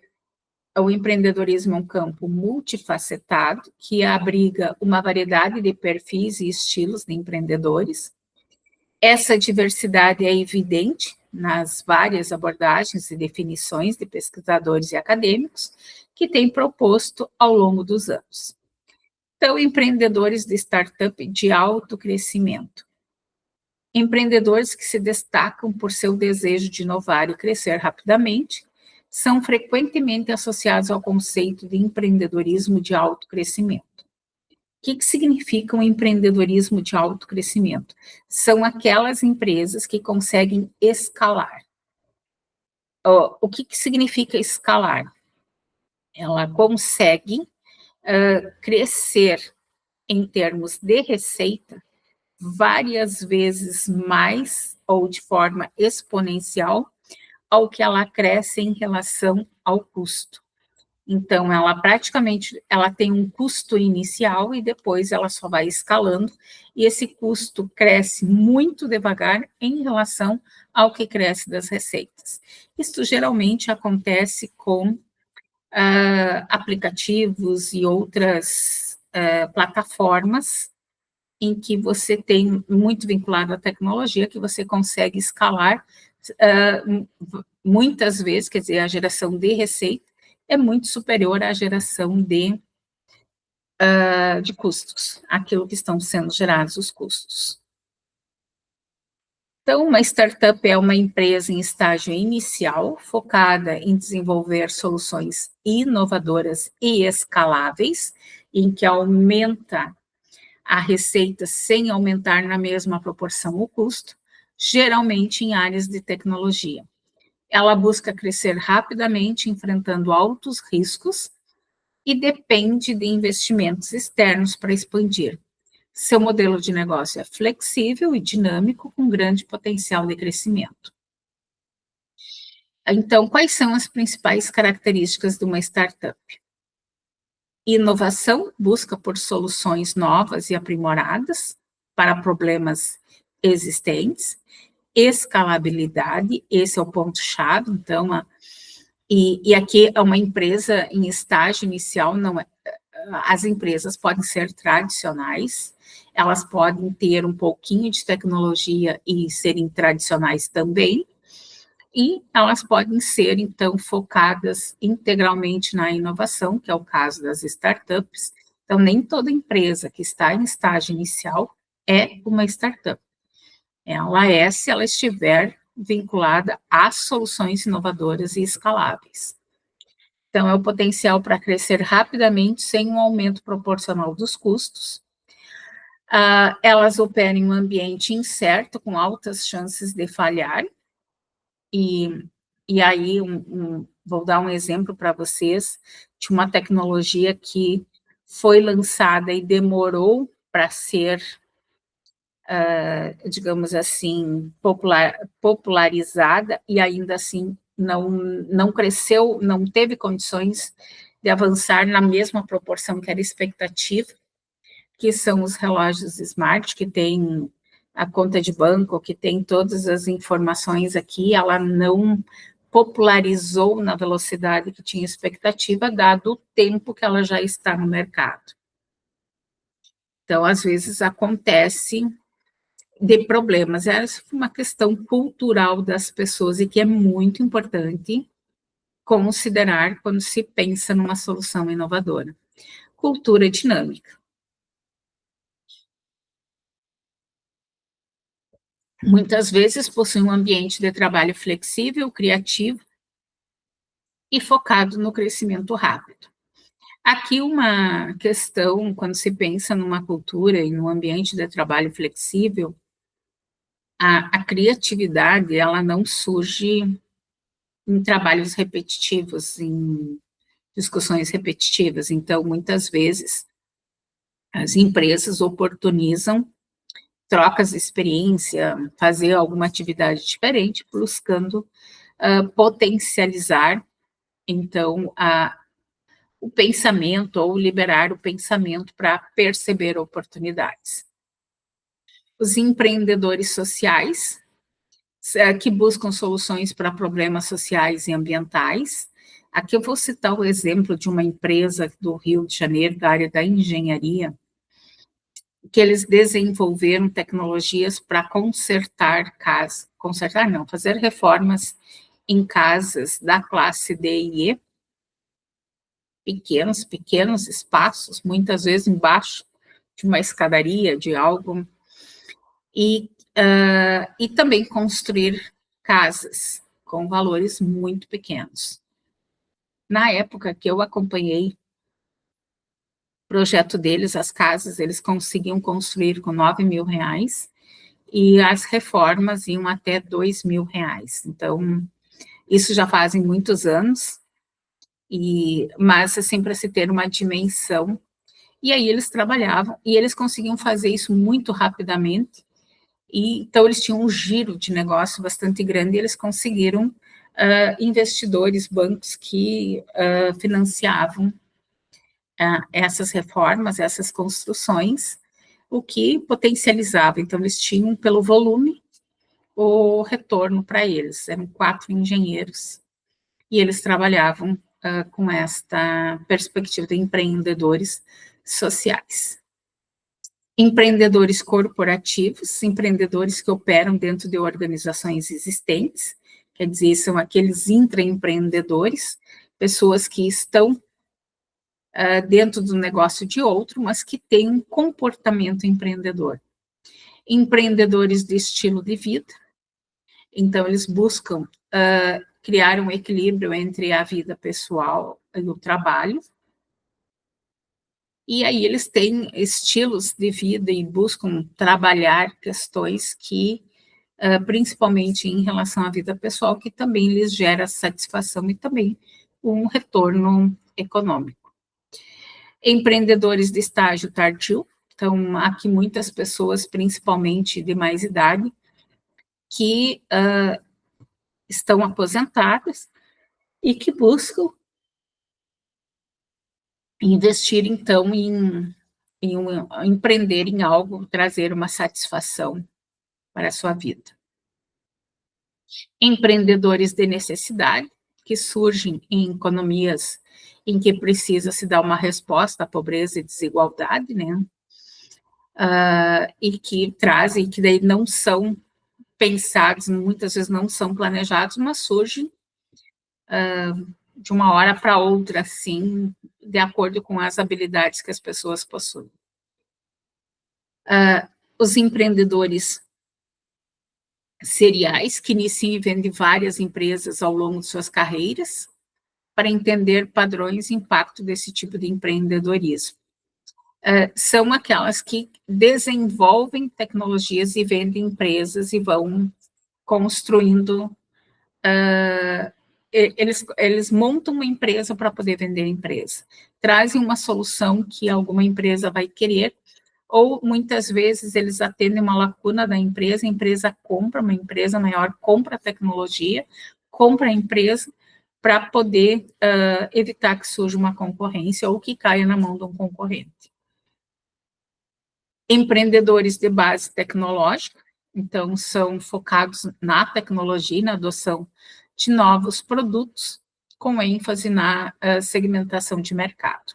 o empreendedorismo é um campo multifacetado que abriga uma variedade de perfis e estilos de empreendedores. Essa diversidade é evidente nas várias abordagens e definições de pesquisadores e acadêmicos que têm proposto ao longo dos anos. Então, empreendedores de startup de alto crescimento. Empreendedores que se destacam por seu desejo de inovar e crescer rapidamente são frequentemente associados ao conceito de empreendedorismo de alto crescimento. O que significa um empreendedorismo de alto crescimento? São aquelas empresas que conseguem escalar. O que significa escalar? Ela consegue crescer em termos de receita várias vezes mais ou de forma exponencial ao que ela cresce em relação ao custo. Então, ela tem um custo inicial e depois ela só vai escalando, e esse custo cresce muito devagar em relação ao que cresce das receitas. Isso geralmente acontece com aplicativos e outras plataformas em que você tem muito vinculado à tecnologia, que você consegue escalar muitas vezes, quer dizer, a geração de receita é muito superior à geração de custos, aquilo que estão sendo gerados os custos. Então, uma startup é uma empresa em estágio inicial, focada em desenvolver soluções inovadoras e escaláveis, em que aumenta a receita sem aumentar na mesma proporção o custo, geralmente em áreas de tecnologia. Ela busca crescer rapidamente, enfrentando altos riscos, e depende de investimentos externos para expandir. Seu modelo de negócio é flexível e dinâmico, com grande potencial de crescimento. Então, quais são as principais características de uma startup? Inovação, busca por soluções novas e aprimoradas para problemas existentes. Escalabilidade, esse é o ponto-chave, então, e aqui é uma empresa em estágio inicial, não é, as empresas podem ser tradicionais, elas podem ter um pouquinho de tecnologia e serem tradicionais também, e elas podem ser, então, focadas integralmente na inovação, que é o caso das startups. Então, nem toda empresa que está em estágio inicial é uma startup. Ela é se ela estiver vinculada a soluções inovadoras e escaláveis. Então, é o potencial para crescer rapidamente sem um aumento proporcional dos custos. Elas operam em um ambiente incerto, com altas chances de falhar. E aí, vou dar um exemplo para vocês de uma tecnologia que foi lançada e demorou para ser, digamos assim, popularizada, e ainda assim não cresceu, não teve condições de avançar na mesma proporção que era expectativa, que são os relógios smart, que tem a conta de banco, que tem todas as informações aqui. Ela não popularizou na velocidade que tinha expectativa, dado o tempo que ela já está no mercado. Então, às vezes, acontece de problemas. Essa é uma questão cultural das pessoas e que é muito importante considerar quando se pensa numa solução inovadora. Cultura dinâmica. Muitas vezes possui um ambiente de trabalho flexível, criativo e focado no crescimento rápido. Aqui uma questão, quando se pensa numa cultura e num ambiente de trabalho flexível, a criatividade, ela não surge em trabalhos repetitivos, em discussões repetitivas. Então, muitas vezes, as empresas oportunizam trocas de experiência, fazer alguma atividade diferente, buscando potencializar, então, o pensamento ou liberar o pensamento para perceber oportunidades. Os empreendedores sociais, que buscam soluções para problemas sociais e ambientais. Aqui eu vou citar o exemplo de uma empresa do Rio de Janeiro, da área da engenharia, que eles desenvolveram tecnologias para fazer reformas em casas da classe D e E, pequenos espaços, muitas vezes embaixo de uma escadaria, de algo, e também construir casas com valores muito pequenos. Na época que eu acompanhei o projeto deles, as casas, eles conseguiam construir com R$ 9.000, e as reformas iam até R$ 2.000. Então, isso já fazem muitos anos, mas assim, para se ter uma dimensão. E aí eles trabalhavam, e eles conseguiam fazer isso muito rapidamente, e então eles tinham um giro de negócio bastante grande, e eles conseguiram investidores, bancos que financiavam essas reformas, essas construções, o que potencializava. Então, eles tinham, pelo volume, o retorno para eles. Eram 4 engenheiros, e eles trabalhavam com esta perspectiva de empreendedores sociais. Empreendedores corporativos, empreendedores que operam dentro de organizações existentes, quer dizer, são aqueles intraempreendedores, pessoas que estão dentro do negócio de outro, mas que têm um comportamento empreendedor. Empreendedores de estilo de vida, então eles buscam criar um equilíbrio entre a vida pessoal e o trabalho, e aí eles têm estilos de vida e buscam trabalhar questões que, principalmente em relação à vida pessoal, que também lhes gera satisfação e também um retorno econômico. Empreendedores de estágio tardio, então aqui muitas pessoas, principalmente de mais idade, que estão aposentadas e que buscam investir, então, empreender em algo, trazer uma satisfação para a sua vida. Empreendedores de necessidade, que surgem em economias em que precisa se dar uma resposta à pobreza e desigualdade, né? E que trazem, que daí não são pensados, muitas vezes não são planejados, mas surgem de uma hora para outra, assim, de acordo com as habilidades que as pessoas possuem. Os empreendedores seriais, que iniciam e vendem várias empresas ao longo de suas carreiras, para entender padrões e impacto desse tipo de empreendedorismo. São aquelas que desenvolvem tecnologias e vendem empresas e vão construindo eles montam uma empresa para poder vender a empresa, trazem uma solução que alguma empresa vai querer, ou muitas vezes eles atendem uma lacuna da empresa, a empresa compra, uma empresa maior compra a tecnologia, compra a empresa para poder evitar que surja uma concorrência ou que caia na mão de um concorrente. Empreendedores de base tecnológica, então são focados na tecnologia e na adoção de novos produtos, com ênfase na segmentação de mercado.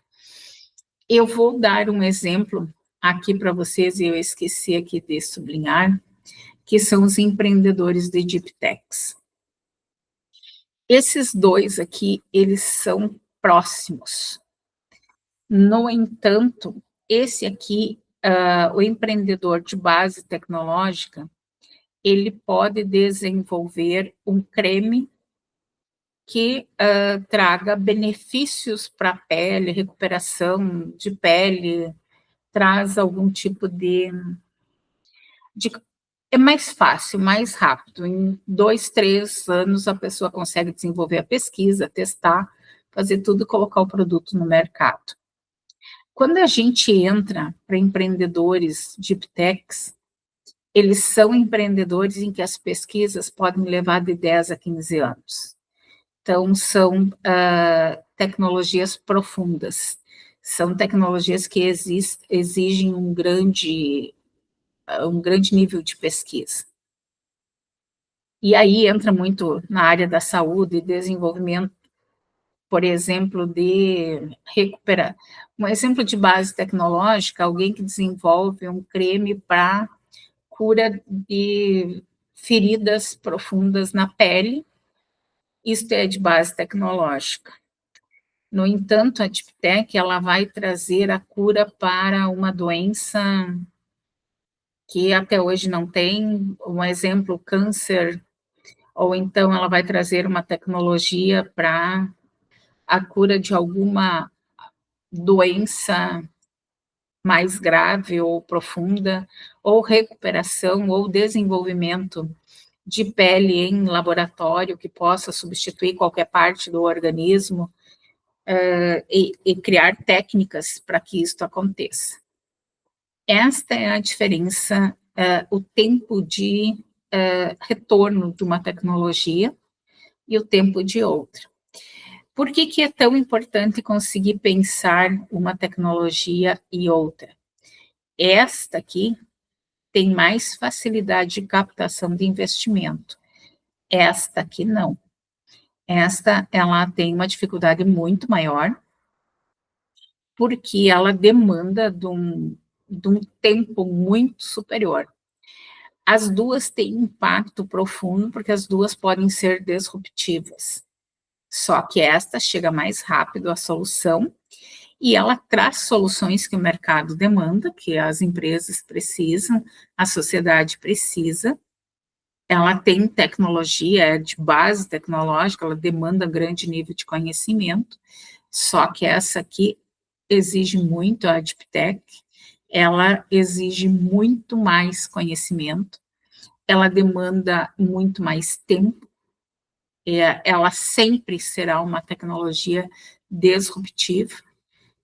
Eu vou dar um exemplo aqui para vocês, e eu esqueci aqui de sublinhar, que são os empreendedores de Deep Techs. Esses dois aqui, eles são próximos. No entanto, esse aqui, o empreendedor de base tecnológica, ele pode desenvolver um creme que traga benefícios para a pele, recuperação de pele, traz algum tipo de. É mais fácil, mais rápido. Em 2, 3 anos, a pessoa consegue desenvolver a pesquisa, testar, fazer tudo e colocar o produto no mercado. Quando a gente entra para empreendedores Deep Techs, eles são empreendedores em que as pesquisas podem levar de 10 a 15 anos. Então, são tecnologias profundas, são tecnologias que exigem um grande nível de pesquisa. E aí entra muito na área da saúde e desenvolvimento, por exemplo, de recuperar. Um exemplo de base tecnológica, alguém que desenvolve um creme para cura de feridas profundas na pele, isso é de base tecnológica. No entanto, a Deep Tech, ela vai trazer a cura para uma doença que até hoje não tem, um exemplo, câncer, ou então ela vai trazer uma tecnologia para a cura de alguma doença mais grave ou profunda, ou recuperação ou desenvolvimento de pele em laboratório que possa substituir qualquer parte do organismo e criar técnicas para que isso aconteça. Esta é a diferença, o tempo de retorno de uma tecnologia e o tempo de outra. Por que é tão importante conseguir pensar uma tecnologia e outra? Esta aqui tem mais facilidade de captação de investimento. Esta aqui não. Esta, ela tem uma dificuldade muito maior, porque ela demanda de um tempo muito superior. As duas têm impacto profundo, porque as duas podem ser disruptivas. Só que esta chega mais rápido à solução e ela traz soluções que o mercado demanda, que as empresas precisam, a sociedade precisa. Ela tem tecnologia, é de base tecnológica, ela demanda grande nível de conhecimento, só que essa aqui exige muito, a Deep Tech, ela exige muito mais conhecimento, ela demanda muito mais tempo, ela sempre será uma tecnologia disruptiva,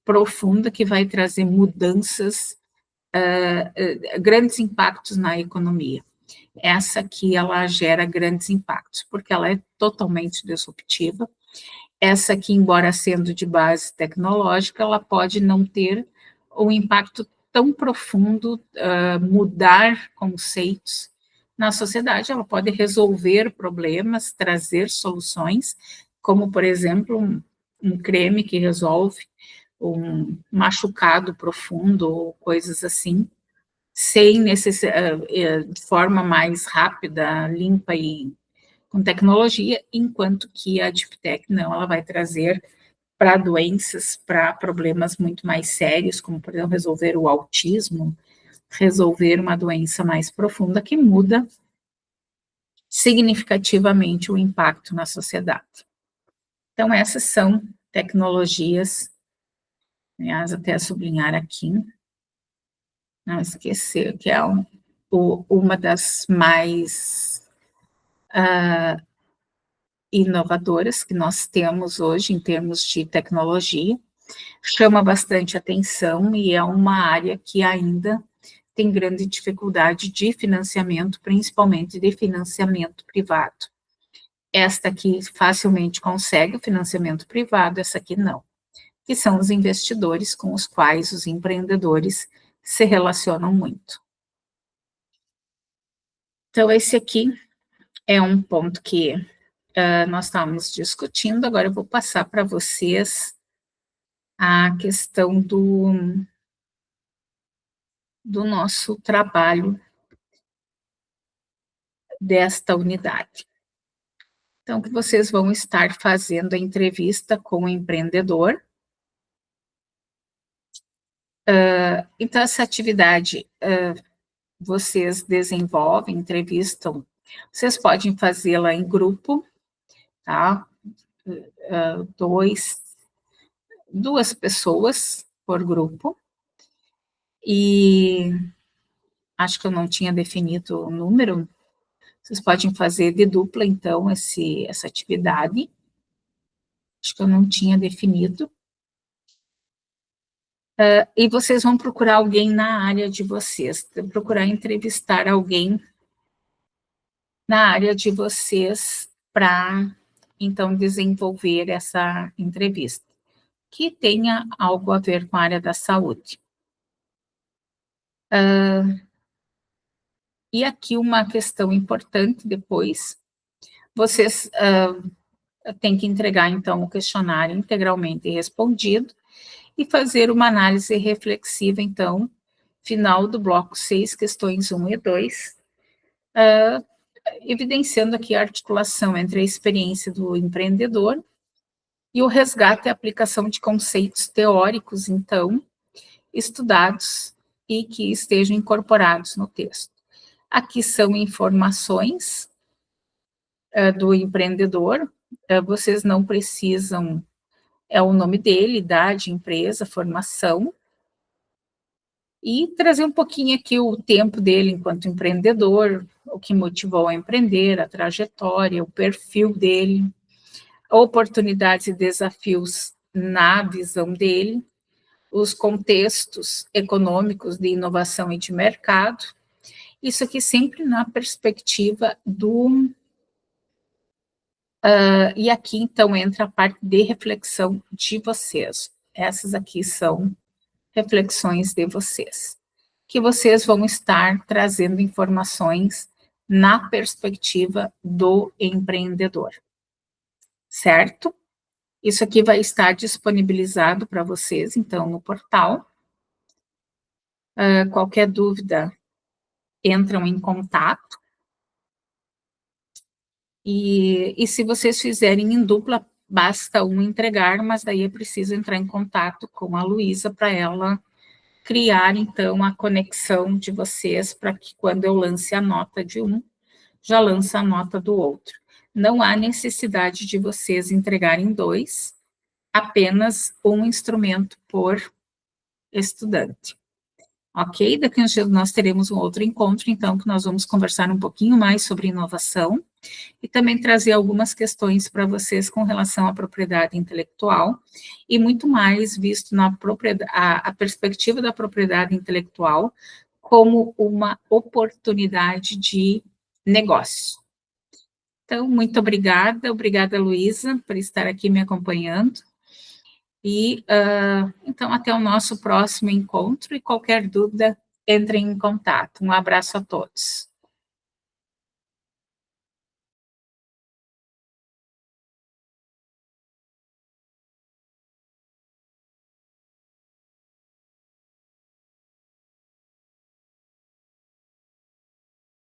profunda, que vai trazer mudanças, grandes impactos na economia. Essa aqui, ela gera grandes impactos, porque ela é totalmente disruptiva. Essa aqui, embora sendo de base tecnológica, ela pode não ter um impacto tão profundo, mudar conceitos na sociedade. Ela pode resolver problemas, trazer soluções, como, por exemplo, um creme que resolve um machucado profundo ou coisas assim, sem de forma mais rápida, limpa e com tecnologia, enquanto que a Deep Tech não, ela vai trazer para doenças, para problemas muito mais sérios, como, por exemplo, resolver o autismo, resolver uma doença mais profunda que muda significativamente o impacto na sociedade. Então, essas são tecnologias, aliás, até sublinhar aqui, não esquecer, que é uma das mais inovadoras que nós temos hoje em termos de tecnologia, chama bastante atenção e é uma área que ainda tem grande dificuldade de financiamento, principalmente de financiamento privado. Esta aqui facilmente consegue o financiamento privado, essa aqui não, que são os investidores com os quais os empreendedores se relacionam muito. Então, esse aqui é um ponto que nós estávamos discutindo. Agora eu vou passar para vocês a questão do nosso trabalho desta unidade. Então, que vocês vão estar fazendo a entrevista com o empreendedor. Então, essa atividade vocês desenvolvem, entrevistam, vocês podem fazê-la em grupo, tá? Duas pessoas por grupo, e acho que eu não tinha definido o número, vocês podem fazer de dupla, então, essa atividade, acho que eu não tinha definido, e vocês vão procurar alguém na área de vocês, procurar entrevistar alguém na área de vocês para, então, desenvolver essa entrevista, que tenha algo a ver com a área da saúde. E aqui uma questão importante depois, vocês têm que entregar, então, o questionário integralmente respondido e fazer uma análise reflexiva, então, final do bloco 6, questões 1 e 2, evidenciando aqui a articulação entre a experiência do empreendedor e o resgate e aplicação de conceitos teóricos, então, estudados e que estejam incorporados no texto. Aqui são informações do empreendedor, vocês não precisam, é o nome dele, idade, empresa, formação, e trazer um pouquinho aqui o tempo dele enquanto empreendedor, o que motivou a empreender, a trajetória, o perfil dele, oportunidades e desafios na visão dele, os contextos econômicos de inovação e de mercado, isso aqui sempre na perspectiva do... e aqui, então, entra a parte de reflexão de vocês. Essas aqui são reflexões de vocês, que vocês vão estar trazendo informações na perspectiva do empreendedor, certo? Isso aqui vai estar disponibilizado para vocês, então, no portal. Qualquer dúvida, entram em contato. E se vocês fizerem em dupla, basta um entregar, mas daí é preciso entrar em contato com a Luísa para ela criar, então, a conexão de vocês para que quando eu lance a nota de um, já lança a nota do outro. Não há necessidade de vocês entregarem dois, apenas um instrumento por estudante. Ok? Daqui a uns dias nós teremos um outro encontro, então, que nós vamos conversar um pouquinho mais sobre inovação e também trazer algumas questões para vocês com relação à propriedade intelectual e muito mais visto na a perspectiva da propriedade intelectual como uma oportunidade de negócio. Então, muito obrigada, Luísa, por estar aqui me acompanhando. E, então, até o nosso próximo encontro e qualquer dúvida, entrem em contato. Um abraço a todos.